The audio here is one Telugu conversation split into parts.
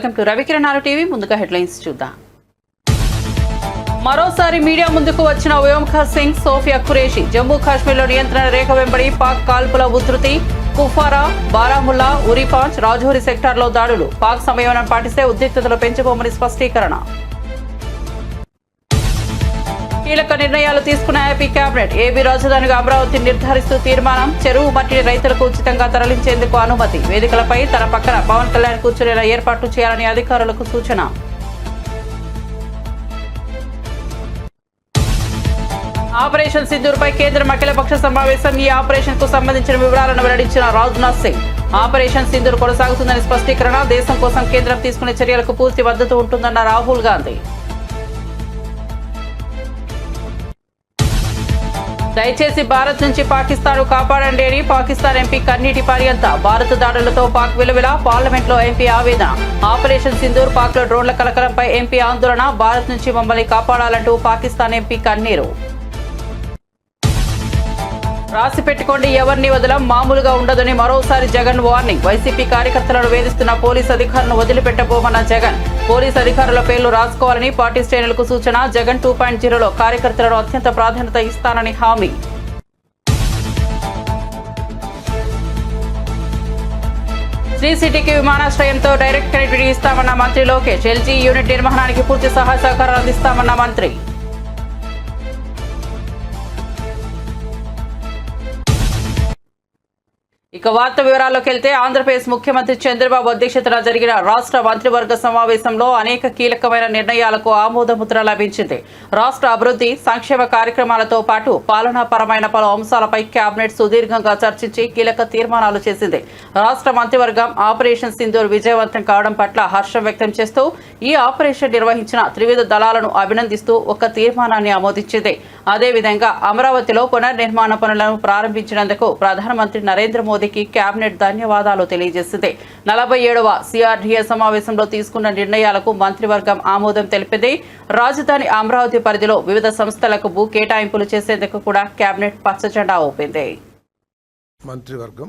Welcome to Ravikiranalu TV. ముందుగా హెడ్లైన్స్ చూద్దాం. మరోసారి మీడియా ముందుకు వచ్చిన వ్యోమ్ఖర్ సింగ్, సోఫియా ఖురేషి. జమ్మూ కాశ్మీర్లో నియంత్రణ రేఖ వెంబడి పాక్ కాల్పుల ఉధృతి. కుఫారా, బారాముల్లా, ఉరిపాంచ్, రాజౌరి సెక్టార్లో దాడులు. పాక్ సంయమనం పాటిస్తే ఉద్రిక్తతలు పెంచుకోమని స్పష్టీకరణ. కీలక నిర్ణయాలు తీసుకున్న ఏపీ కేబినెట్. ఏపీ రాజధానిగా అమరావతిని నిర్ధారిస్తూ తీర్మానం. చెరువు మట్టిని రైతులకు ఉచితంగా తరలించేందుకు అనుమతి. వేదికలపై తన పక్కన పవన్ కళ్యాణ్ కూర్చునేలా ఏర్పాట్లు చేయాలని అధికారులకు సూచన. ఆపరేషన్ సింధూర్పై కేంద్రం అఖిలపక్ష సమావేశం. ఈ ఆపరేషన్ కు సంబంధించిన వివరాలను వెల్లడించిన రాజ్నాథ్ సింగ్. ఆపరేషన్ సింధూర్ కొనసాగుతుందని స్పష్టీకరణ. దేశం కోసం కేంద్రం తీసుకునే చర్యలకు పూర్తి మద్దతు ఉంటుందన్న రాహుల్ గాంధీ. దయచేసి భారత్ నుంచి పాకిస్తాన్ కాపాడండి అని పాకిస్తాన్ ఎంపీ కన్నీటి పర్యంత. భారత్ దాడులతో పాక్ విలువిల. పార్లమెంట్ లో ఎంపీ ఆవేదన. ఆపరేషన్ సింధూర్, పాక్ లో డ్రోన్ల కలకలంపై ఎంపీ ఆందోళన. భారత్ నుంచి మమ్మల్ని కాపాడాలంటూ పాకిస్తాన్ ఎంపీ కన్నీరు. రాసి పెట్టుకోండి, ఎవరిని వదలం, మామూలుగా ఉండదని మరోసారి జగన్ వార్నింగ్. వైసీపీ కార్యకర్తలను వేధిస్తున్న పోలీసు అధికారులను వదిలిపెట్టబోమన్న జగన్. పోలీసు అధికారుల పేర్లు రాసుకోవాలని పార్టీ శ్రేణులకు సూచన. జగన్ 2.0లో కార్యకర్తలను అత్యంత ప్రాధాన్యత ఇస్తానని హామీ. శ్రీ సిటీకి విమానాశ్రయంతో డైరెక్ట్ కనెక్టివిటీ ఇస్తామన్న మంత్రి లోకేష్. ఎల్జీ యూనిట్ నిర్మాణానికి పూర్తి సహాయ సహకారాలు అందిస్తామన్న మంత్రి. ఇక వార్త వివరాల్లోకి వెళ్తే, ఆంధ్రప్రదేశ్ ముఖ్యమంత్రి చంద్రబాబు అధ్యక్షతన జరిగిన రాష్ట్ర మంత్రివర్గ సమావేశంలో అనేక కీలకమైన నిర్ణయాలకు ఆమోదముద్ర లభించింది. రాష్ట్ర అభివృద్ధి సంక్షేమ కార్యక్రమాలతో పాటు పాలనాపరమైన పలు అంశాలపై కేబినెట్ సుదీర్ఘంగా చర్చించి కీలక తీర్మానాలు చేసింది. రాష్ట్ర మంత్రివర్గం ఆపరేషన్ సింధూర్ విజయవంతం కావడం పట్ల హర్షం వ్యక్తం చేస్తూ ఈ ఆపరేషన్ నిర్వహించిన త్రివిధ దళాలను అభినందిస్తూ ఒక తీర్మానాన్ని ఆమోదించింది. అదేవిధంగా అమరావతిలో పునర్నిర్మాణ పనులను ప్రారంభించినందుకు ప్రధానమంత్రి నరేంద్ర మోదీకి కేబినెట్ ధన్యవాదాలు తెలియజేసింది. 47వ సిఆర్డీఏ సమావేశంలో తీసుకున్న నిర్ణయాలకు మంత్రివర్గం ఆమోదం తెలిపింది. రాజధాని అమరావతి పరిధిలో వివిధ సంస్థలకు భూ కేటాయింపులు చేసేందుకు కూడా కేబినెట్ పచ్చజెండా ఊపింది. మంత్రివర్గం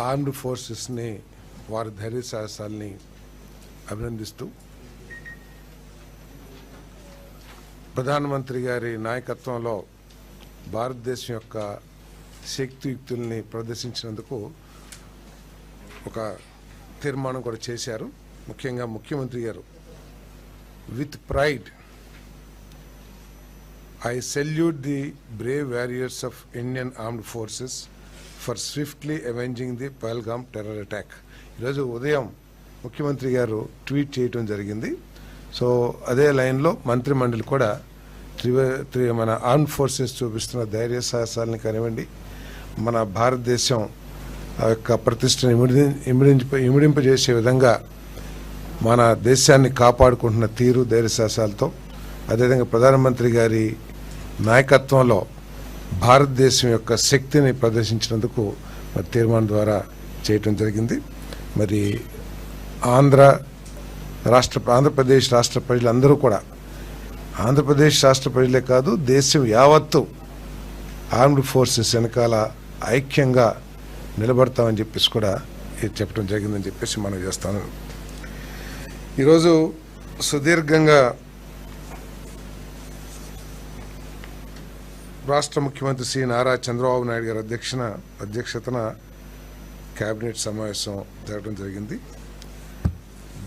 ఆర్మ్డ్ ఫోర్సెస్ ని వారి ధైర్య సాహసాలని అభినందిస్తూ ప్రధానమంత్రి గారి నాయకత్వంలో భారతదేశం యొక్క శక్తియుక్తుల్ని ప్రదర్శించినందుకు ఒక తీర్మానం కూడా చేశారు. ముఖ్యంగా ముఖ్యమంత్రి గారు, with pride I salute the brave warriors of Indian armed forces for swiftly avenging the Pahalgam terror attack. ఈరోజు ఉదయం ముఖ్యమంత్రి గారు ట్వీట్ చేయడం జరిగింది. సో అదే లైన్లో మంత్రిమండలి కూడా మన ఆర్మ్ ఫోర్సెస్ చూపిస్తున్న ధైర్య సాహసాలని కానివ్వండి, మన భారతదేశం యొక్క ప్రతిష్టను ఇమిడింపజేసే విధంగా మన దేశాన్ని కాపాడుకుంటున్న తీరు, ధైర్య సాహసాలతో, అదేవిధంగా ప్రధానమంత్రి గారి నాయకత్వంలో భారతదేశం యొక్క శక్తిని ప్రదర్శించినందుకు మరి తీర్మానం ద్వారా చేయటం జరిగింది. మరి ఆంధ్రప్రదేశ్ రాష్ట్ర ప్రజలందరూ కూడా, ఆంధ్రప్రదేశ్ రాష్ట్ర ప్రజలే కాదు దేశం యావత్తు ఆర్మ్డ్ ఫోర్సెస్ వెనకాల ఐక్యంగా నిలబడతామని చెప్పేసి కూడా చెప్పడం జరిగిందని చెప్పేసి మనం చేస్తాను. ఈరోజు సుదీర్ఘంగా రాష్ట్ర ముఖ్యమంత్రి శ్రీ నారా చంద్రబాబు నాయుడు గారి అధ్యక్షతన కేబినెట్ సమావేశం జరగడం జరిగింది.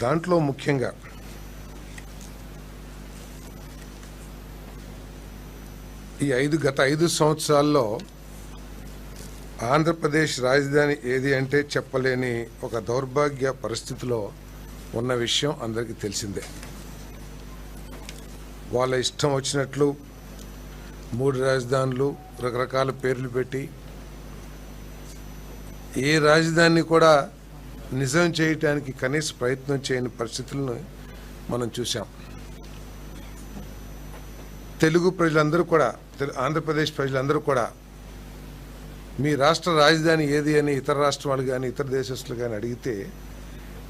దాంట్లో ముఖ్యంగా గత 5 సంవత్సరాల్లో ఆంధ్రప్రదేశ్ రాజధాని ఏది అంటే చెప్పలేని ఒక దౌర్భాగ్య పరిస్థితిలో ఉన్న విషయం అందరికీ తెలిసిందే. వాళ్ళ ఇష్టం వచ్చినట్లు 3 రాజధానులు, రకరకాల పేర్లు పెట్టి ఏ రాజధానిని కూడా నిజం చేయటానికి కనీస ప్రయత్నం చేయని పరిస్థితులను మనం చూసాం. తెలుగు ప్రజలందరూ కూడా, ఆంధ్రప్రదేశ్ ప్రజలందరూ కూడా మీ రాష్ట్ర రాజధాని ఏది అని ఇతర రాష్ట్రాలు కానీ ఇతర దేశస్తులు కానీ అడిగితే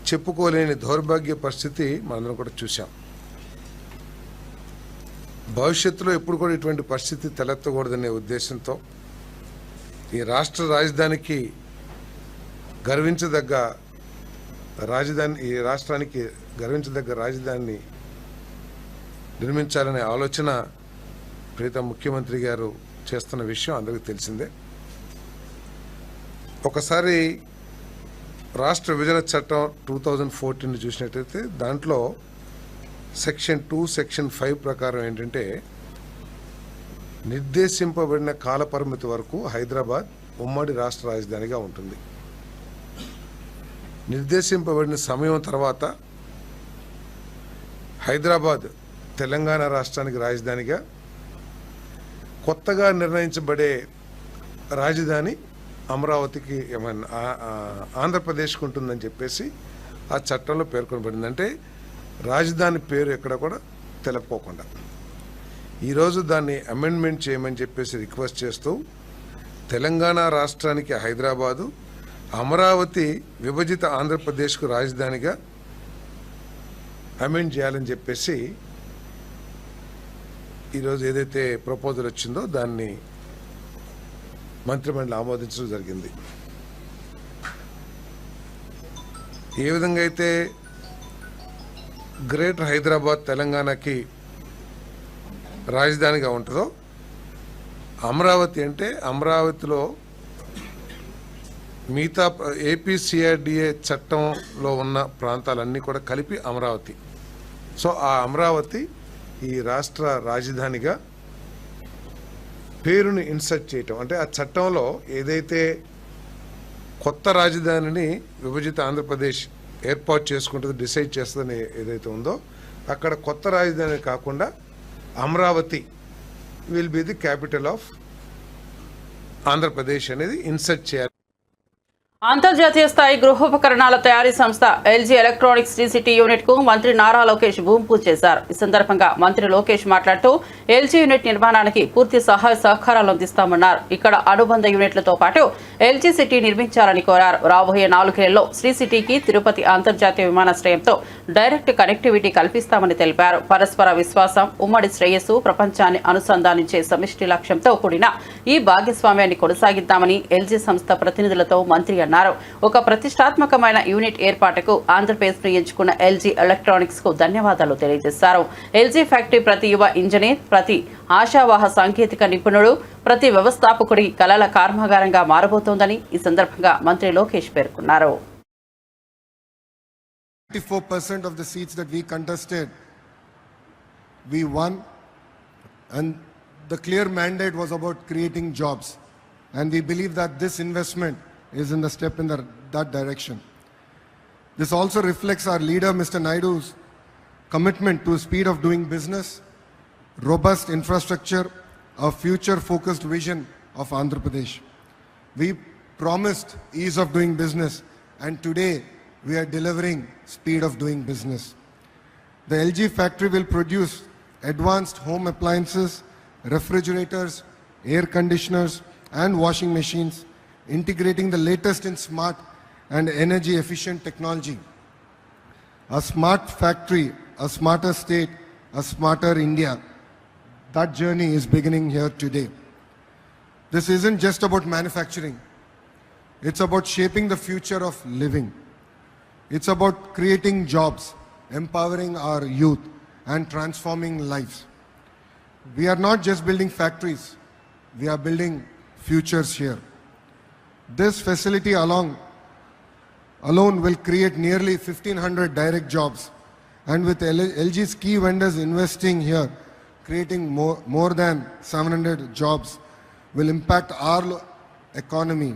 చెప్పుకోలేని దౌర్భాగ్య పరిస్థితి మనందరం కూడా చూసాం. భవిష్యత్తులో ఎప్పుడు కూడా ఇటువంటి పరిస్థితి తలెత్తకూడదనే ఉద్దేశంతో ఈ రాష్ట్ర రాజధానికి గర్వించదగ్గ రాజధాని, ఈ రాష్ట్రానికి గర్వించదగ్గ రాజధానిని నిర్మించాలనే ఆలోచన ప్రీతం ముఖ్యమంత్రి గారు చేస్తున్న విషయం అందరికీ తెలిసిందే. ఒకసారి రాష్ట్ర విభజన చట్టం 2014 చూసినట్టయితే దాంట్లో సెక్షన్ 2, సెక్షన్ 5 ప్రకారం ఏంటంటే నిర్దేశింపబడిన కాలపరిమితి వరకు హైదరాబాద్ ఉమ్మడి రాష్ట్ర రాజధానిగా ఉంటుంది. నిర్దేశింపబడిన సమయం తర్వాత హైదరాబాద్ తెలంగాణ రాష్ట్రానికి రాజధానిగా, కొత్తగా నిర్ణయించబడే రాజధాని అమరావతికి ఆంధ్రప్రదేశ్కి ఉంటుందని చెప్పేసి ఆ చట్టంలో పేర్కొనబడింది. అంటే రాజధాని పేరు ఎక్కడ కూడా తెలుపుకోకుండా ఈరోజు దాన్ని అమెండ్మెంట్ చేయమని చెప్పేసి రిక్వెస్ట్ చేస్తూ తెలంగాణ రాష్ట్రానికి హైదరాబాదు, అమరావతి విభజిత ఆంధ్రప్రదేశ్కు రాజధానిగా అమెండ్ చేయాలని చెప్పేసి ఈరోజు ఏదైతే ప్రపోజల్ వచ్చిందో దాన్ని మంత్రిమండలి ఆమోదించడం జరిగింది. ఏ విధంగా అయితే గ్రేటర్ హైదరాబాద్ తెలంగాణకి రాజధానిగా ఉంటుందో, అమరావతి అంటే అమరావతిలో మిగతా ఏపీసీఆర్డీఏ చట్టంలో ఉన్న ప్రాంతాలన్నీ కూడా కలిపి అమరావతి. సో ఆ అమరావతి ఈ రాష్ట్ర రాజధానిగా పేరుని ఇన్సర్ట్ చేయటం, అంటే ఆ చట్టంలో ఏదైతే కొత్త రాజధానిని విభజిత ఆంధ్రప్రదేశ్ ఏర్పాటు చేసుకుంటుంది, డిసైడ్ చేస్తుందని ఏదైతే ఉందో అక్కడ కొత్త రాజధాని కాకుండా Amaravati will be the capital of Andhra Pradesh అనేది ఇన్సర్ట్ చేయాలి. అంతర్జాతీయ స్థాయి గృహోపకరణాల తయారీ సంస్థ ఎల్జీ ఎలక్ట్రానిక్స్ టీసీటీ యూనిట్ కు మంత్రి నారా లోకేష్ భూమి పూజ చేశారు. ఈ సందర్భంగా మంత్రి లోకేష్ మాట్లాడుతూ ఎల్జీ యూనిట్ నిర్మాణానికి పూర్తి సహాయ సహకారాలు అందిస్తామన్నారు. ఇక్కడ అనుబంధ యూనిట్లతో పాటు ఎల్జీ సిటీ నిర్మించాలని కోరారు. రాబోయే 4 ఏళ్లలో శ్రీ సిటీకి తిరుపతి అంతర్జాతీయ విమానాశ్రయంతో డైరెక్ట్ కనెక్టివిటీ కల్పిస్తామని తెలిపారు. పరస్పర విశ్వాసం, ఉమ్మడి శ్రేయస్సు, ప్రపంచాన్ని అనుసంధానించే సమిష్టి లక్ష్యంతో కూడిన ఈ భాగస్వామ్యాన్ని కొనసాగిద్దామని ఎల్జీ సంస్థ ప్రతినిధులతో మంత్రి అన్నారు. ఒక ప్రతిష్టాత్మకమైన యూనిట్ ఏర్పాటుకు ఆంధ్రప్రదేశ్ ను ఎంచుకున్న ఎల్జీ ఎలక్ట్రానిక్స్ కు ధన్యవాదాలు తెలియజేశారు. ఎల్జీ ఫ్యాక్టరీ ప్రతి యువ ఇంజనీర్, ప్రతి ఆశావాహ సాంకేతిక నిపుణుడు, ప్రతి వ్యవస్థాపకుడి కలల కర్మాగారంగా మారబోతోందని ఈ సందర్భంగా మంత్రి లోకేష్ పేర్కొన్నారు. 94% of the seats that we contested, we won, and the clear mandate was about creating jobs, and we believe that this investment is in the step in that direction. This also reflects our leader Mr. Naidu's commitment to speed of doing business, robust infrastructure, a future focused vision of Andhra Pradesh. We promised ease of doing business, and today we are delivering speed of doing business. The LG factory will produce advanced home appliances, refrigerators, air conditioners and washing machines, integrating the latest in smart and energy efficient technology. A smart factory, a smarter state, a smarter India. That journey is beginning here today. This isn't just about manufacturing. It's about shaping the future of living. It's about creating jobs, empowering our youth and transforming lives. We are not just building factories, we are building futures here. This facility alone will create nearly 1,500 direct jobs, and with LG's key vendors investing here, creating more than 700 jobs, will impact our economy.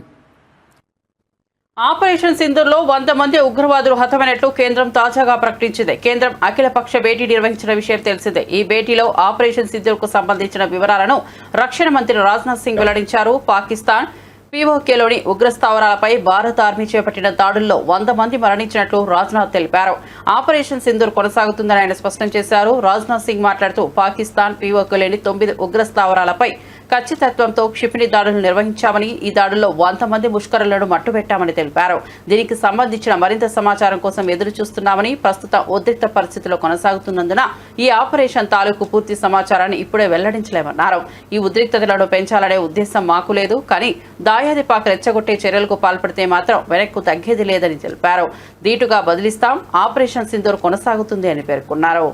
Operation సింధూర్లో 100 మంది ఉగ్రవాదులు హతమైనట్లు కేంద్రం తాజాగా ప్రకటించింది. కేంద్రం అఖిలపక్ష భేటీ నిర్వహించిన విషయం తెలిసిందే. ఈ భేటీలో ఆపరేషన్ సింధూర్కు సంబంధించిన వివరాలను రక్షణ మంత్రి రాజ్నాథ్ సింగ్ వెల్లడించారు. పాకిస్తాన్ పీఓకేలోని ఉగ్రస్థావరాలపై భారత ఆర్మీ చేపట్టిన దాడుల్లో 100 మంది మరణించినట్లు రాజ్నాథ్ తెలిపారు. ఆపరేషన్ సింధూర్ కొనసాగుతుందని ఆయన స్పష్టం చేశారు. రాజ్నాథ్ సింగ్ మాట్లాడుతూ పాకిస్తాన్ పీఓకేలోని 9 ఉగ్రస్థావరాలపై ఖచ్చితత్వంతో క్షిపణి దాడులు నిర్వహించామని, ఈ దాడుల్లో 100 మంది ముష్కరులను మట్టుబెట్టామని తెలిపారు. దీనికి సంబంధించిన మరింత సమాచారం కోసం ఎదురు చూస్తున్నామని, ప్రస్తుతం ఉద్రిక్త పరిస్థితిలో కొనసాగుతున్నందున ఈ ఆపరేషన్ తాలూకు పూర్తి సమాచారాన్ని ఇప్పుడే వెల్లడించలేమన్నారు. ఈ ఉద్రిక్తతలను పెంచాలనే ఉద్దేశం మాకు లేదు, కానీ దాయాది పాక రెచ్చగొట్టే చర్యలకు పాల్పడితే మాత్రం వెనక్కు తగ్గేది లేదని తెలిపారు. దీటుగా బదిలిస్తాం, ఆపరేషన్ సింధూర్ కొనసాగుతుంది అని పేర్కొన్నారు.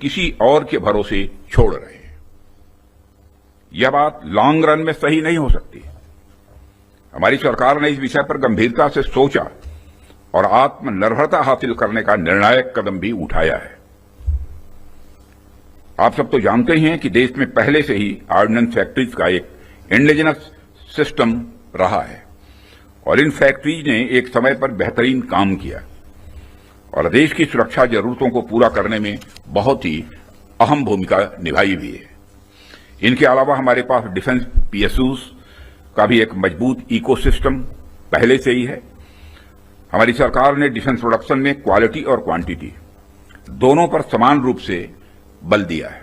किसी और के भरोसे छोड़ रहे हैं, यह बात लॉन्ग रन में सही नहीं हो सकती। हमारी सरकार ने इस विषय पर गंभीरता से सोचा और आत्मनिर्भरता हासिल करने का निर्णायक कदम भी उठाया है। आप सब तो जानते हैं कि देश में पहले से ही ऑर्डिनेंस फैक्ट्रीज का एक इंडिजिनस सिस्टम रहा है और इन फैक्ट्रीज ने एक समय पर बेहतरीन काम किया और देश की सुरक्षा जरूरतों को पूरा करने में बहुत ही अहम भूमिका निभाई भी है। इनके अलावा हमारे पास डिफेंस पीएसयूज का भी एक मजबूत इकोसिस्टम पहले से ही है। हमारी सरकार ने डिफेंस प्रोडक्शन में क्वालिटी और क्वांटिटी दोनों पर समान रूप से बल दिया है।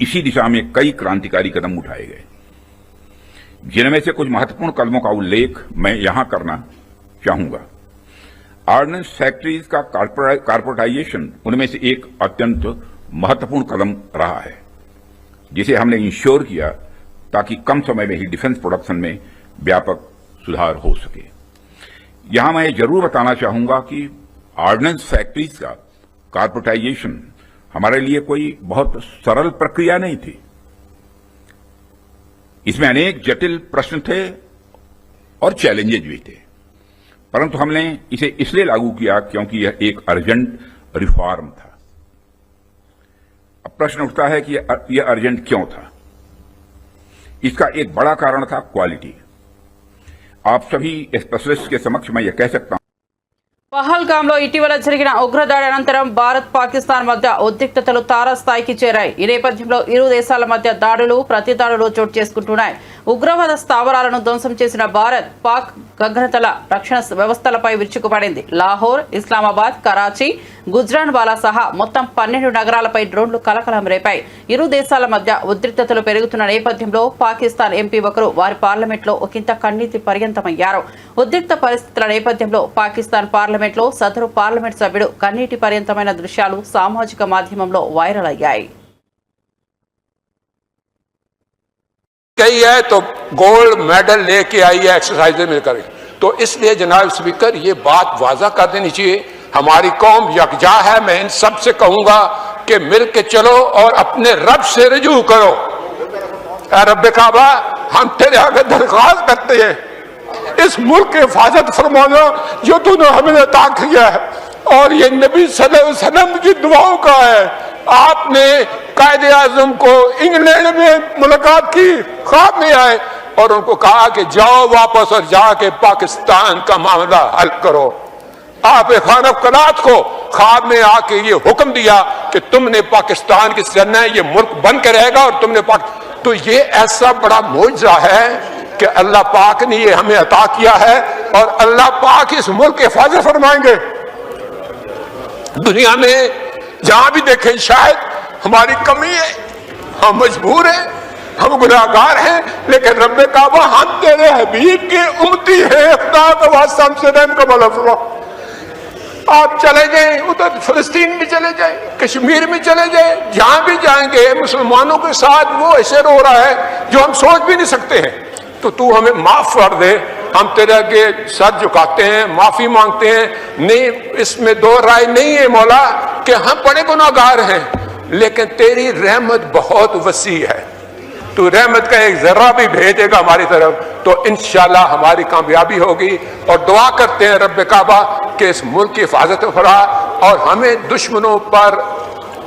इसी दिशा में कई क्रांतिकारी कदम उठाए गए, जिनमें से कुछ महत्वपूर्ण कदमों का उल्लेख मैं यहां करना चाहूंगा। ऑर्डिनेंस फैक्ट्रीज का कॉर्पोरेटाइजेशन उनमें से एक अत्यंत महत्वपूर्ण कदम रहा है, जिसे हमने इंश्योर किया ताकि कम समय में ही डिफेंस प्रोडक्शन में व्यापक सुधार हो सके। यहां मैं जरूर बताना चाहूंगा कि ऑर्डिनेंस फैक्ट्रीज का कॉर्पोरेटाइजेशन हमारे लिए कोई बहुत सरल प्रक्रिया नहीं थी। इसमें अनेक जटिल प्रश्न थे और चैलेंजेज भी थे, परंतु हमने इसे इसलिए लागू किया क्योंकि यह एक अर्जेंट रिफॉर्म था। अब प्रश्न उठता है कि यह अर्जेंट क्यों था? इसका एक बड़ा कारण था क्वालिटी। आप सभी स्पेशलिस्ट के समक्ष मैं यह कह सकता हूं, పహల్గామ్లో ఇటీవల జరిగిన ఉగ్రదాడి అనంతరం భారత్ పాకిస్తాన్ మధ్య ఉద్రిక్తతలు తారాస్థాయికి చేరాయి. ఈ నేపథ్యంలో ఇరు దేశాల మధ్య దాడులు ప్రతిదాడులు చోటు చేసుకుంటున్నాయి. ఉగ్రవాద స్థావరాలను ధ్వంసం చేసిన భారత్ పాక్ గగనతల రక్షణ వ్యవస్థలపై విరుచుకుపడింది. లాహోర్, ఇస్లామాబాద్, కరాచీ, గుజ్రాన్వాలా సహా మొత్తం 12 నగరాలపై డ్రోన్లు కలకలం రేపాయి. ఇరు దేశాల మధ్య ఉద్రిక్తతలు పెరుగుతున్న నేపథ్యంలో పాకిస్తాన్ ఎంపీ ఒకరు వారి పార్లమెంట్లో ఒకంత కన్నీటి పర్యంతమయ్యారు. ఉద్రిక్త పరిస్థితుల నేపథ్యంలో పాకిస్తాన్ పార్లమెంట్లో సదరు పార్లమెంట్ సభ్యుడు కన్నీటి పర్యంతమైన దృశ్యాలు సామాజిక మాధ్యమంలో వైరల్ అయ్యాయి. गई है तो गोल्ड मेडल लेके आई है एक्सरसाइज में करें, तो इसलिए जनाब स्पीकर ये बात वाजा कर देनी चाहिए। हमारी कौम यकजा है। मैं इन सब से कहूंगा कि मिल के चलो और अपने रब से रजू करो। रब काबा, हम तेरे आगे दरख्वास्त करते हैं, इस मुल्क की हिफाजत फरमाना जो तूने हमें अता किया है, और ये नबी सल्लल्लाहु अलैहि वसल्लम की दुआओं का है। आपने कायदे आजम को इंग्लैंड में मुलाकात की, ख्वाब में आए और उनको कहा कि जाओ वापस और जाके पाकिस्तान का मामला हल करो। आप खान कलात को ख्वाब में आके ये हुक्म दिया कि तुमने पाकिस्तान की सरना ये मुल्क बन के रहेगा और तुमने तो ये ऐसा बड़ा मौजज़ा है कि अल्लाह पाक ने ये हमें अता किया है और अल्लाह पाक इस मुल्क की हिफाजत फरमाएंगे। दुनिया में जहां भी देखें शायद हमारी कमी है, हम मजबूर हैं, हम गुनाहगार हैं, लेकिन रब काबा हम तेरे हबीब के उम्मती हैं। खुदा का वास्ता हमसे रहम का भला फरमा। आप चले जाएं, उधर फिलिस्तीन भी चले जाएं, कश्मीर में चले जाएं, जहां भी जाएंगे मुसलमानों के साथ वो ऐसे रो रहा है जो हम सोच भी नहीं सकते हैं। तो तू हमें माफ कर दे, हम तेरे आगे सर झुकाते हैं, माफी मांगते हैं। नहीं, इसमें दो राय नहीं है मौला कि हम बड़े गुनाहगार हैं, लेकिन तेरी रहमत बहुत वसी है। तू रहमत का एक जर्रा भी भेजेगा हमारी तरफ तो इंशाल्लाह हमारी कामयाबी होगी। और दुआ करते हैं रब काबा कि इस मुल्क की हिफाजत फरमा और हमें दुश्मनों पर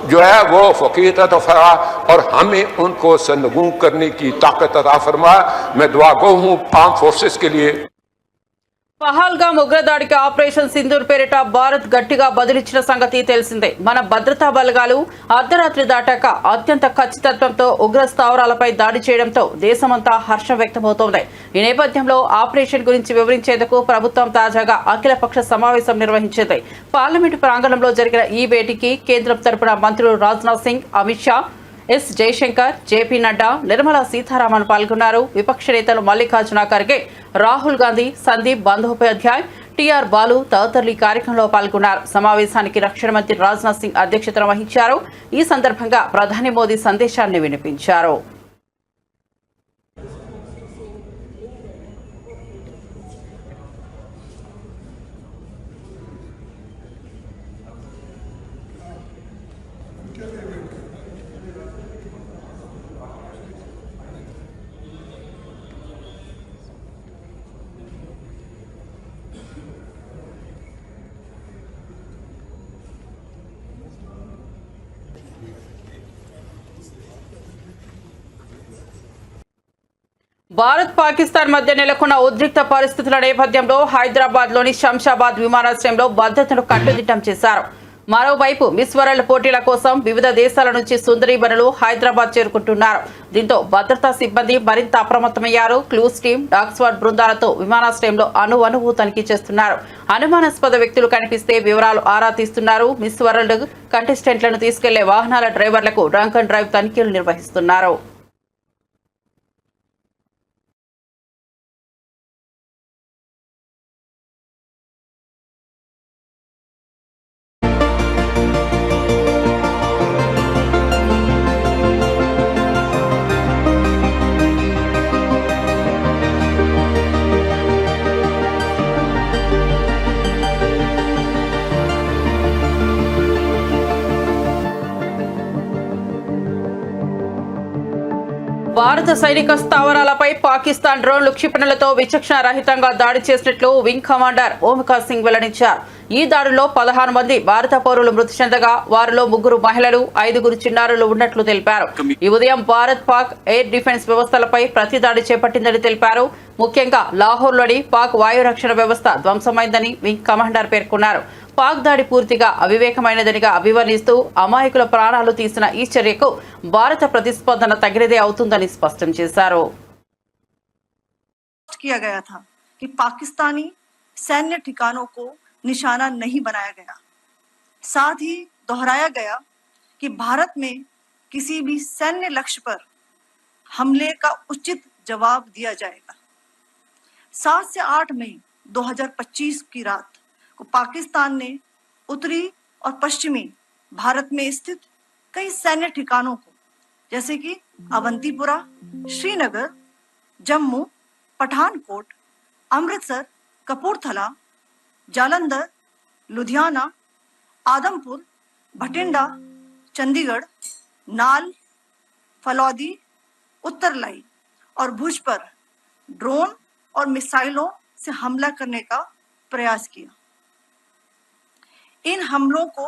जो है वो फकीर अता फरमा और हमें उनको सरनगू करने की ताकत अता फरमा। मैं दुआ गो हूँ आर्म फोर्सेस के लिए। పహల్గామ్ ఉగ్రదాడికి ఆపరేషన్ సింధూర్ పేరిట భారత్ గట్టిగా బదులిచ్చిన సంగతి తెలిసిందే. మన భద్రతా బలగాలు అర్ధరాత్రి దాటాక అత్యంత ఖచ్చితత్వంతో ఉగ్ర స్థావరాలపై దాడి చేయడంతో దేశమంతా హర్షం వ్యక్తమవుతోంది. ఈ నేపథ్యంలో ఆపరేషన్ గురించి వివరించేందుకు ప్రభుత్వం తాజాగా అఖిలపక్ష సమావేశం నిర్వహించింది. పార్లమెంటు ప్రాంగణంలో జరిగిన ఈ భేటీకి కేంద్రం తరపున మంత్రులు రాజ్నాథ్ సింగ్, అమిత్ షా, ఎస్ జయశంకర్, జేపీ నడ్డా, నిర్మలా సీతారామన్ పాల్గొన్నారు. విపక్ష నేతలు మల్లికార్జున ఖర్గే, రాహుల్ గాంధీ, సందీప్ బందోపాధ్యాయ్, టీఆర్ బాలు తదితరులు ఈ కార్యక్రమంలో పాల్గొన్నారు. సమావేశానికి రక్షణ మంత్రి రాజ్నాథ్ సింగ్ అధ్యక్షతన వహించారు. ఈ సందర్భంగా ప్రధాని మోదీ సందేశాన్ని వినిపించారు. భారత్ పాకిస్తాన్ మధ్య నెలకొన్న ఉద్రిక్త పరిస్థితుల నేపథ్యంలో హైదరాబాద్లోని శంషాబాద్ విమానాశ్రయంలో భద్రతను కట్టుదిట్టం చేశారు. మరోవైపు మిస్ వరల్డ్ పోటీల కోసం వివిధ దేశాల నుంచి సుందరీమణులు హైదరాబాద్ చేరుకుంటున్నారు. దీంతో భద్రతా సిబ్బంది మరింత అప్రమత్తమయ్యారు. క్లూస్ టీం, డాగ్ స్క్వాడ్ బృందాలతో విమానాశ్రయంలో అణువణువు తనిఖీ చేస్తున్నారు. అనుమానాస్పద వ్యక్తులు కనిపిస్తే వివరాలు ఆరా తీస్తున్నారు. మిస్ వరల్డ్ కంటెస్టెంట్లను తీసుకెళ్లే వాహనాల డ్రైవర్లకు డ్రంక్ అండ్ డ్రైవ్ తనిఖీలు నిర్వహిస్తున్నారు. భారత సైనిక స్థావరాలపై పాకిస్తాన్ డ్రోన్లు క్షిపణులతో విచక్షణ రహితంగా దాడి చేసినట్లు వింగ్ కమాండర్ ఓంకార్ సింగ్ వెల్లడించారు. ఈ దాడిలో 16 మంది భారత పౌరులు మృతి చెందగా వారిలో 3 మహిళలు, 5 చిన్నారులు ఉన్నట్లు తెలిపారు. ఈ ఉదయం భారత్ పాక్ ఎయిర్ డిఫెన్స్ వ్యవస్థలపై ప్రతి దాడి చేపట్టిందని తెలిపారు. ముఖ్యంగా లాహోర్లోని పాక్ వాయు రక్షణ వ్యవస్థ ధ్వంసమైందని వింగ్ కమాండర్ పేర్కొన్నారు. పాక్ దాడి పూర్తిగా అవివేకమైనదనిగా అభివర్ణిస్తూ అమాయకుల ప్రాణాలు తీసిన ఈ చర్యకు భారత ప్రతిస్పందన తగినదే అవుతుందని స్పష్టం చేశారు. किया गया था कि पाकिस्तानी सैन्य ठिकानों को निशाना नहीं बनाया गया. साथ ही दोहराया गया कि भारत में किसी भी सैन्य लक्ष्य पर हमले का उचित जवाब दिया जाएगा. 7 से 8 मई 2025 की रात को पाकिस्तान ने उत्तरी और पश्चिमी भारत में स्थित कई सैन्य ठिकानों को जैसे कि अवंतीपुरा, श्रीनगर, जम्मू, पठानकोट, अमृतसर, कपूरथला, जालंधर, लुधियाना, आदमपुर, भटिंडा, चंडीगढ़, नाल, फलौदी, उत्तरलाई और भुज पर ड्रोन और मिसाइलों से हमला करने का प्रयास किया. इन हमलों को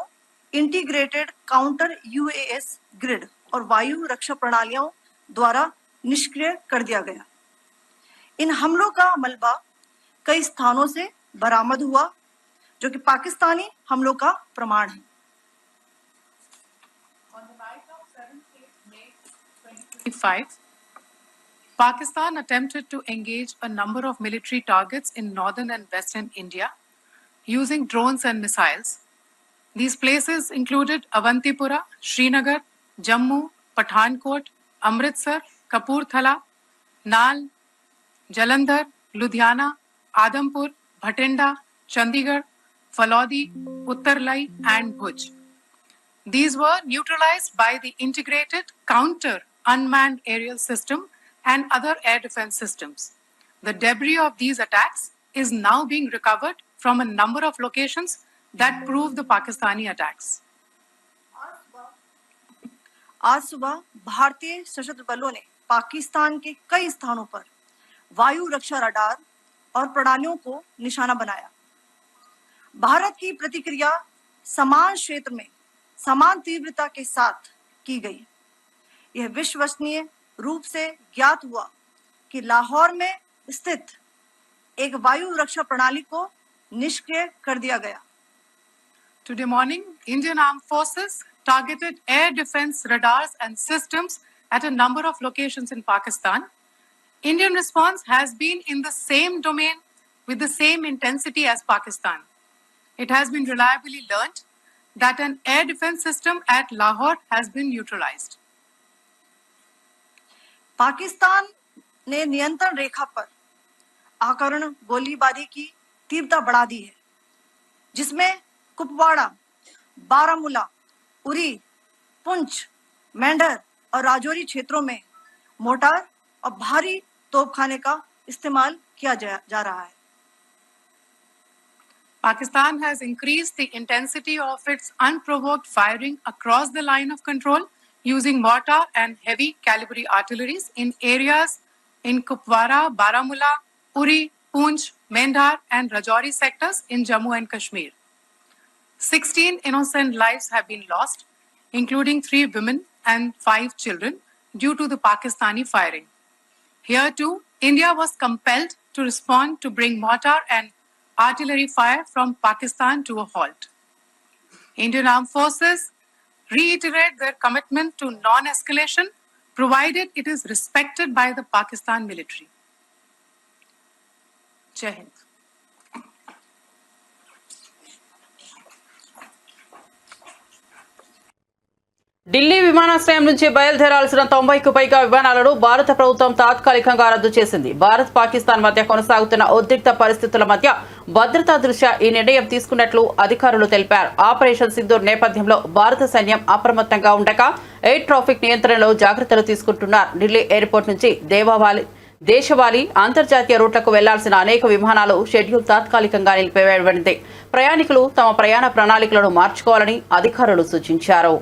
इंटीग्रेटेड काउंटर यूएस ग्रिड और वायु रक्षा प्रणालियों द्वारा निष्क्रिय कर दिया गया. इन हमलों का मलबा कई स्थानों से बरामद हुआ जो कि पाकिस्तानी हमलों का प्रमाण है. Pakistan attempted to engage a number of military targets in northern and western India using drones and missiles. These places included Avantipura, Srinagar, Jammu, Pathankot, Amritsar, Kapurthala, Nal, Jalandhar, Ludhiana, Adampur, Bhatinda, Chandigarh, Falodi, Uttarlai and Bhuj. These were neutralized by the integrated counter unmanned aerial system and other air defense systems. The debris of these attacks is now being recovered from a number of locations that prove the Pakistani attacks. आज सुबह भारतीय सशस्त्र बलों ने पाकिस्तान के कई स्थानों पर वायु रक्षा रडार और प्रणालियों को निशाना बनाया. भारत की प्रतिक्रिया समान क्षेत्र में समान तीव्रता के साथ की गई. यह विश्वसनीय रूप से ज्ञात हुआ कि लाहौर में स्थित एक वायु रक्षा प्रणाली को निष्क्रिय कर दिया गया. Today morning, Indian Armed Forces targeted air defense radars and systems at a number of locations in Pakistan. Indian response has been in the same domain with the same intensity as Pakistan. It has been reliably learnt that an air defense system at Lahore has been neutralized. Pakistan ने नियंत्रण रेखा पर आकरण गोलीबारी की तीव्रता बढ़ा दी है, जिसमें कुपवाड़ा, बारामूला, उरी, पुंछ, मेंढर और राजौरी क्षेत्रों में मोर्टार और भारी तोपखाने का इस्तेमाल किया जा रहा है। Pakistan has increased the intensity of its unprovoked firing across the line of control using mortar and heavy caliber artilleries in areas in Kupwara, Baramulla, Uri, Poonch, Mendhar and Rajouri sectors in Jammu and Kashmir. 16 innocent lives have been lost, including 3 women and 5 children, due to the Pakistani firing. Here too, India was compelled to respond to bring mortar and artillery fire from Pakistan to a halt. Indian Armed Forces reiterate their commitment to non-escalation, provided it is respected by the Pakistan military. Jai Hind. Delhi విమానాశ్రయం నుంచి బయలుదేరాల్సిన 90కు పైగా విమానాలను భారత ప్రభుత్వం తాత్కాలికంగా రద్దు చేసింది. భారత్ పాకిస్తాన్ మధ్య కొనసాగుతున్న ఉద్రిక్త పరిస్థితుల మధ్య భద్రతా దృష్ట్యా ఈ నిర్ణయం తీసుకున్నట్లు అధికారులు తెలిపారు. ఆపరేషన్ సింధూర్ నేపథ్యంలో భారత సైన్యం అప్రమత్తంగా ఉండగా ఎయిర్ ట్రాఫిక్ నియంత్రణలో జాగ్రత్తలు తీసుకుంటున్నారు. ఢిల్లీ ఎయిర్పోర్ట్ నుంచి దేశవాళీ అంతర్జాతీయ రూట్లకు వెళ్లాల్సిన అనేక విమానాలు షెడ్యూల్ తాత్కాలికంగా నిలిపివేయబడింది. ప్రయాణికులు తమ ప్రయాణ ప్రణాళికలను మార్చుకోవాలని అధికారులు సూచించారు.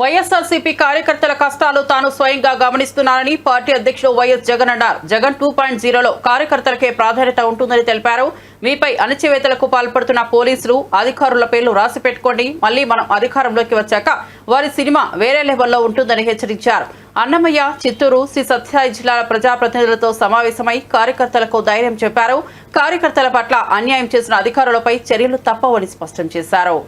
వైఎస్ఆర్సీపీ కార్యకర్తల కష్టాలు తాను స్వయంగా గమనిస్తున్నానని పార్టీ అధ్యక్షుడు వైఎస్ జగన్ అన్నారు. జగన్ 2.0లో కార్యకర్తలకే ప్రాధాన్యత ఉంటుందని తెలిపారు. మీపై అణచివేతలకు పాల్పడుతున్న పోలీసులు అధికారుల పేర్లు రాసి పెట్టుకోండి, మళ్లీ మనం అధికారంలోకి వచ్చాక వారి సినిమా వేరే లెవెల్లో ఉంటుందని హెచ్చరించారు. అన్నమయ్య, చిత్తూరు, శ్రీ సత్యసాయి జిల్లాల ప్రజాప్రతినిధులతో సమావేశమై కార్యకర్తలకు ధైర్యం చెప్పారు. కార్యకర్తల పట్ల అన్యాయం చేసిన అధికారులపై చర్యలు తప్పవని స్పష్టం చేశారు.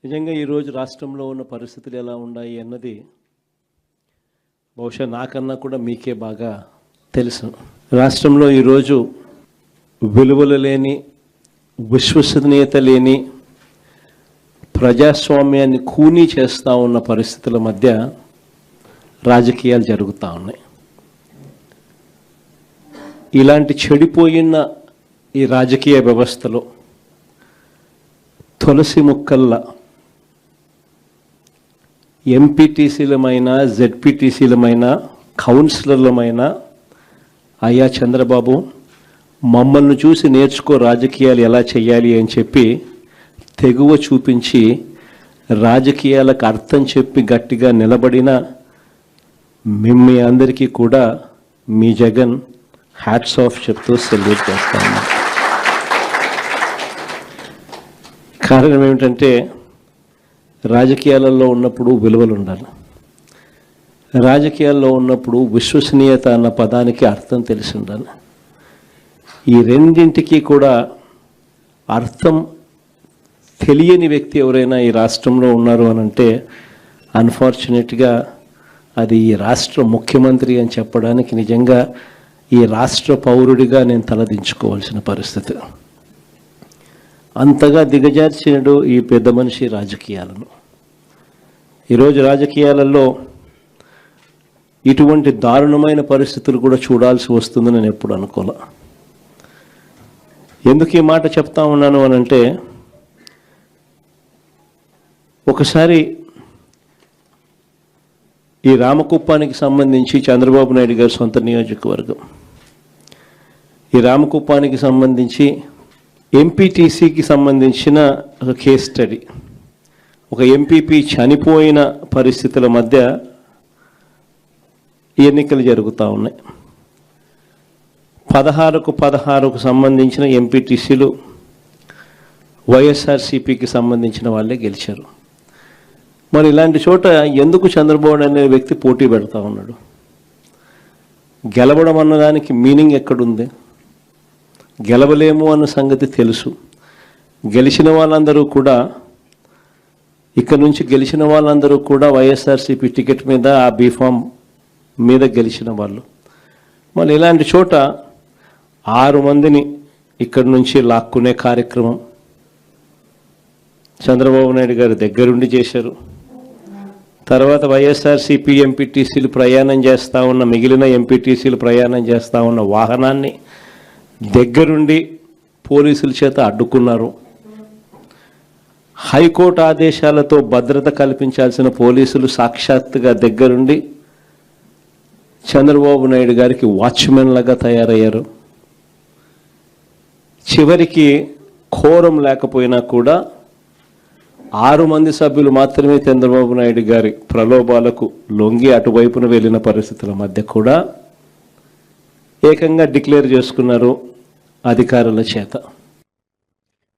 నిజంగా ఈరోజు రాష్ట్రంలో ఉన్న పరిస్థితులు ఎలా ఉన్నాయి అన్నది బహుశా నాకన్నా కూడా మీకే బాగా తెలుసు. రాష్ట్రంలో ఈరోజు విలువలు లేని, విశ్వసనీయత లేని, ప్రజాస్వామ్యాన్ని కూనీ చేస్తూ ఉన్న పరిస్థితుల మధ్య రాజకీయాలు జరుగుతూ ఉన్నాయి. ఇలాంటి చెడిపోయిన ఈ రాజకీయ వ్యవస్థలో తులసి ముక్కల్లా ఎంపీటీసీలమైన, జెడ్పీటీసీలమైన, కౌన్సిలర్లమైన అయ్యా చంద్రబాబు మమ్మల్ని చూసి నేర్చుకో రాజకీయాలు ఎలా చేయాలి అని చెప్పి తెగువ చూపించి రాజకీయాలకు అర్థం చెప్పి గట్టిగా నిలబడిన మీ అందరికీ కూడా మీ జగన్ హ్యాట్స్ ఆఫ్ చెప్తూ సెల్యూట్ చేస్తా ఉన్నా. కారణం ఏమిటంటే రాజకీయాలలో ఉన్నప్పుడు విలువలు ఉండాలి. రాజకీయాల్లో ఉన్నప్పుడు విశ్వసనీయత అన్న పదానికి అర్థం తెలిసి ఉండాలి. ఈ రెండింటికి కూడా అర్థం తెలియని వ్యక్తి ఎవరైనా ఈ రాష్ట్రంలో ఉన్నారు అని అంటే అన్ఫార్చునేట్గా అది ఈ రాష్ట్ర ముఖ్యమంత్రి అని చెప్పడానికి నిజంగా ఈ రాష్ట్ర పౌరుడిగా నేను తలదించుకోవాల్సిన పరిస్థితి. అంతగా దిగజార్చినడు ఈ పెద్ద మనిషి రాజకీయాలను. ఈరోజు రాజకీయాలలో ఇటువంటి దారుణమైన పరిస్థితులు కూడా చూడాల్సి వస్తుందని నేను ఎప్పుడు అనుకోలే. ఎందుకు ఈ మాట చెప్తా ఉన్నాను అని అంటే, ఒకసారి ఈ రామకుప్పానికి సంబంధించి చంద్రబాబు నాయుడు గారి సొంత నియోజకవర్గం, ఈ రామకుప్పానికి సంబంధించి ఎంపీటీసీకి సంబంధించిన ఒక కేస్ స్టడీ, ఒక ఎంపీపీ చనిపోయిన పరిస్థితుల మధ్య ఎన్నికలు జరుగుతూ ఉన్నాయి. 16కు సంబంధించిన ఎంపీటీసీలు వైఎస్ఆర్సీపీకి సంబంధించిన వాళ్ళే గెలిచారు. మరి ఇలాంటి చోట ఎందుకు చంద్రబాబు అనే వ్యక్తి పోటీ పెడతా ఉన్నాడు? గెలవడం అన్నదానికి మీనింగ్ ఎక్కడుంది? గెలవలేము అన్న సంగతి తెలుసు. గెలిచిన వాళ్ళందరూ కూడా ఇక్కడ నుంచి గెలిచిన వాళ్ళందరూ కూడా వైఎస్ఆర్సీపీ టికెట్ మీద ఆ బీఫామ్ మీద గెలిచిన వాళ్ళు. మరి ఇలాంటి చోట 6 మందిని ఇక్కడి నుంచి లాక్కునే కార్యక్రమం చంద్రబాబు నాయుడు గారు దగ్గరుండి చేశారు. తర్వాత వైఎస్ఆర్సీపీ ఎంపీటీసీలు ప్రయాణం చేస్తూ ఉన్న మిగిలిన ఎంపీటీసీలు ప్రయాణం చేస్తూ ఉన్న వాహనాన్ని దగ్గరుండి పోలీసుల చేత అడ్డుకున్నారు. హైకోర్టు ఆదేశాలతో భద్రత కల్పించాల్సిన పోలీసులు సాక్షాత్తుగా దగ్గరుండి చంద్రబాబు నాయుడు గారికి వాచ్మెన్ లాగా తయారయ్యారు. చివరికి కోరం లేకపోయినా కూడా 6 మంది సభ్యులు మాత్రమే చంద్రబాబు నాయుడు గారి ప్రలోభాలకు లొంగి అటువైపున వెళ్ళిన పరిస్థితుల మధ్య కూడా ఏకంగా డిక్లేర్ చేసుకున్నారు అధికారుల చేత.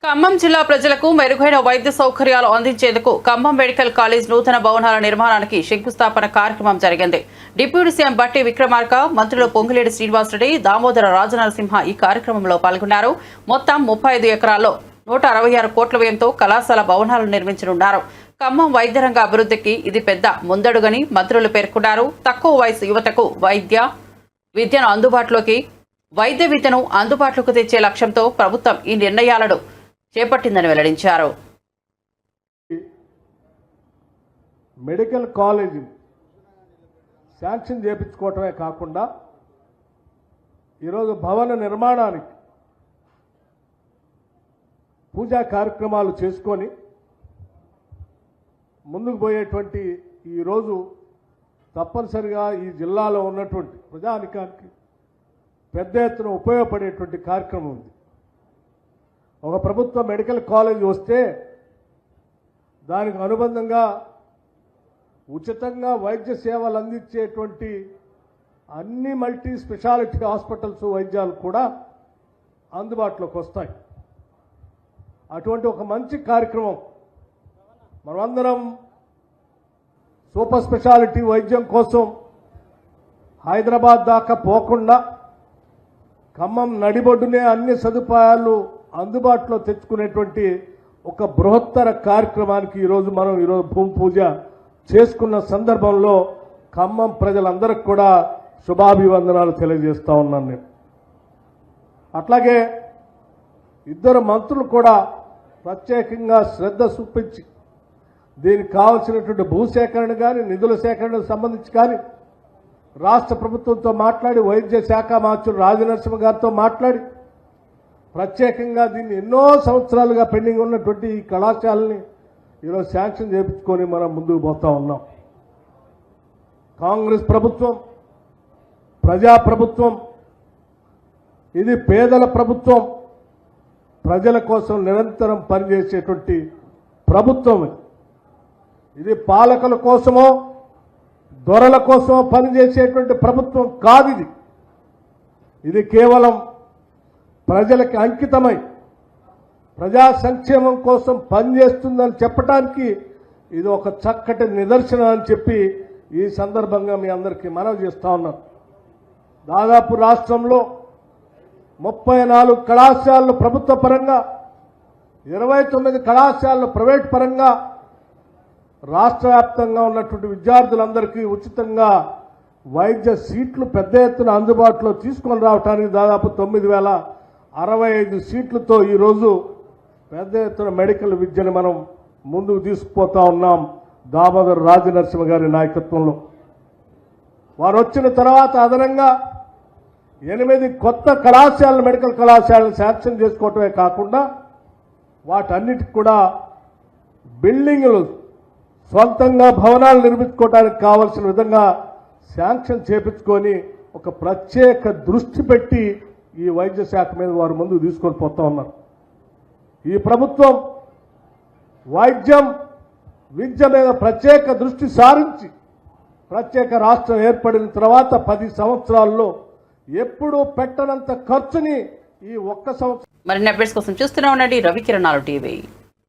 ఖమ్మం జిల్లా ప్రజలకు మెరుగైన వైద్య సౌకర్యాలు అందించేందుకు ఖమ్మం మెడికల్ కాలేజ్ నూతన భవనాల నిర్మాణానికి శంకుస్థాపన కార్యక్రమం జరిగింది. డిప్యూటీ సీఎం బట్టి విక్రమార్క, మంత్రులు పొంగులేటి శ్రీనివాసరెడ్డి, దామోదర రాజనరసింహ ఈ కార్యక్రమంలో పాల్గొన్నారు. మొత్తం 35 ఎకరాల్లో 166 కోట్ల వ్యయంతో కళాశాల భవనాలు నిర్మించనున్నారు. ఖమ్మం వైద్య రంగ అభివృద్ధికి ఇది పెద్ద ముందడుగని మంత్రులు పేర్కొన్నారు. తక్కువ వయసు యువతకు వైద్య విద్యను అందుబాటులోకి తెచ్చే లక్ష్యంతో ప్రభుత్వం ఈ నిర్ణయాలను చేపట్టిందని వెల్లడించారు. మెడికల్ కాలేజీ శాంక్షన్ చేయించుకోవటమే కాకుండా ఈరోజు భవన నిర్మాణానికి పూజా కార్యక్రమాలు చేసుకొని ముందుకు పోయేటువంటి ఈరోజు తప్పనిసరిగా ఈ జిల్లాలో ఉన్నటువంటి ప్రజానికానికి పెద్ద ఎత్తున ఉపయోగపడేటువంటి కార్యక్రమం ఉంది. ఒక ప్రభుత్వ మెడికల్ కాలేజ్ వస్తే దానికి అనుబంధంగా ఉచితంగా వైద్య సేవలు అందించేటువంటి అన్ని మల్టీ స్పెషాలిటీ హాస్పిటల్స్ వైద్యాలు కూడా అందుబాటులోకి వస్తాయి. అటువంటి ఒక మంచి కార్యక్రమం మనమందరం సూపర్ స్పెషాలిటీ వైద్యం కోసం హైదరాబాద్ దాకా పోకుండా ఖమ్మం నడిబొడ్డునే అన్ని సదుపాయాలు అందుబాటులో తెచ్చుకునేటువంటి ఒక బృహత్తర కార్యక్రమానికి ఈరోజు భూమి పూజ చేసుకున్న సందర్భంలో ఖమ్మం ప్రజలందరికీ కూడా శుభాభివందనాలు తెలియజేస్తా ఉన్నాను నేను. అట్లాగే 2 మంత్రులు కూడా ప్రత్యేకంగా శ్రద్ధ చూపించి దీనికి కావాల్సినటువంటి భూసేకరణ కానీ నిధుల సేకరణకు సంబంధించి కానీ రాష్ట్ర ప్రభుత్వంతో మాట్లాడి వైద్య శాఖ మంత్రులు రాజనరసింహ గారితో మాట్లాడి ప్రత్యేకంగా దీన్ని ఎన్నో సంవత్సరాలుగా పెండింగ్ ఉన్నటువంటి ఈ కళాశాలని ఈరోజు శాంక్షన్ చేయించుకొని మనం ముందుకు పోతా ఉన్నాం. కాంగ్రెస్ ప్రభుత్వం ప్రజాప్రభుత్వం, ఇది పేదల ప్రభుత్వం, ప్రజల కోసం నిరంతరం పనిచేసేటువంటి ప్రభుత్వం. ఇది పాలకుల కోసమో దొరల కోసమో పనిచేసేటువంటి ప్రభుత్వం కాదు. ఇది కేవలం ప్రజలకి అంకితమై ప్రజా సంక్షేమం కోసం పనిచేస్తుందని చెప్పడానికి ఇది ఒక చక్కటి నిదర్శనం అని చెప్పి ఈ సందర్భంగా మీ అందరికీ మనవి చేస్తా ఉన్నాను. దాదాపు రాష్ట్రంలో 34 కళాశాలలు ప్రభుత్వ పరంగా, 29 కళాశాలలు ప్రైవేట్ పరంగా రాష్ట్ర వ్యాప్తంగా ఉన్నటువంటి విద్యార్థులందరికీ ఉచితంగా వైద్య సీట్లు పెద్ద ఎత్తున అందుబాటులో తీసుకొని రావడానికి దాదాపు 9,065 సీట్లతో ఈరోజు పెద్ద ఎత్తున మెడికల్ విద్యను మనం ముందుకు తీసుకుపోతా ఉన్నాం. దామోదర రాజనరసింహ గారి నాయకత్వంలో వారు వచ్చిన తర్వాత అదనంగా 8 కొత్త కళాశాలలు, మెడికల్ కళాశాలను శాంక్షన్ చేసుకోవటమే కాకుండా వాటన్నిటికి కూడా బిల్డింగులు సొంతంగా భవనాలు నిర్మించుకోవడానికి కావాల్సిన విధంగా శాంక్షన్ చేపించుకొని ఒక ప్రత్యేక దృష్టి పెట్టి ఈ వైద్య శాఖ మీద వారు ముందుకు తీసుకొని పోతా ఉన్నారు. ఈ ప్రభుత్వం వైద్యం విద్య మీద ప్రత్యేక దృష్టి సారించి ప్రత్యేక రాష్ట్రం ఏర్పడిన తర్వాత 10 సంవత్సరాల్లో ఎప్పుడూ పెట్టనంత ఖర్చుని ఈ ఒక్క సంవత్సరం మరిన్ని అప్డేట్స్ కోసం చూస్తూనే ఉండండి రవికిరణాలు టీవీ.